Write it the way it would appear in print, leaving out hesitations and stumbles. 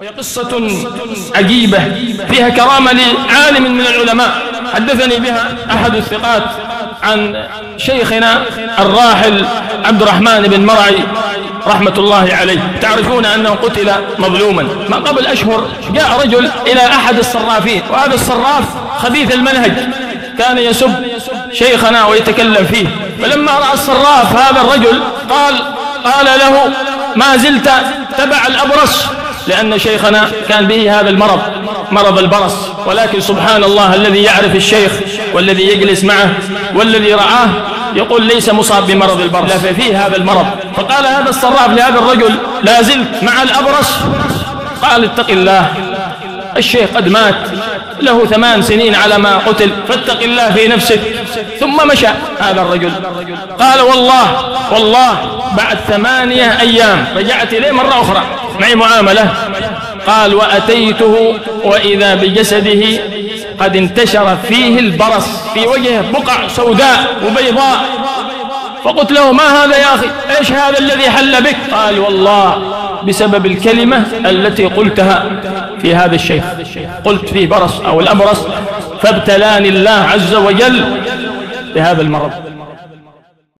وهي قصة عجيبة فيها كرامة لعالم من العلماء حدثني بها أحد الثقات عن شيخنا الراحل عبد الرحمن بن مرعي رحمة الله عليه. تعرفون أنه قتل مظلوما. ما قبل أشهر جاء رجل إلى أحد الصرافين، وهذا الصراف خبيث المنهج كان يسب شيخنا ويتكلم فيه. فلما رأى الصراف هذا الرجل قال له: ما زلت تبع الأبرص، لأن شيخنا كان به هذا المرض، مرض البرص. ولكن سبحان الله الذي يعرف الشيخ والذي يجلس معه والذي رعاه يقول ليس مصاب بمرض البرص، لا فيه هذا المرض. فقال هذا الصراف لهذا الرجل: لا زلت مع الأبرص؟ قال: اتق الله، الشيخ قد مات له 8 سنين على ما قتل، فاتق الله في نفسك. ثم مشى هذا الرجل. قال: والله بعد 8 أيام رجعت إليه مرة أخرى معي معاملة. قال: وأتيته وإذا بجسده قد انتشر فيه البرص، في وجهه بقع سوداء وبيضاء. فقلت له: ما هذا يا أخي؟ إيش هذا الذي حل بك؟ قال: والله بسبب الكلمة التي قلتها في هذا الشيخ، قلت فيه برص أو الأبرص، فابتلاني الله عز وجل بهذا المرض.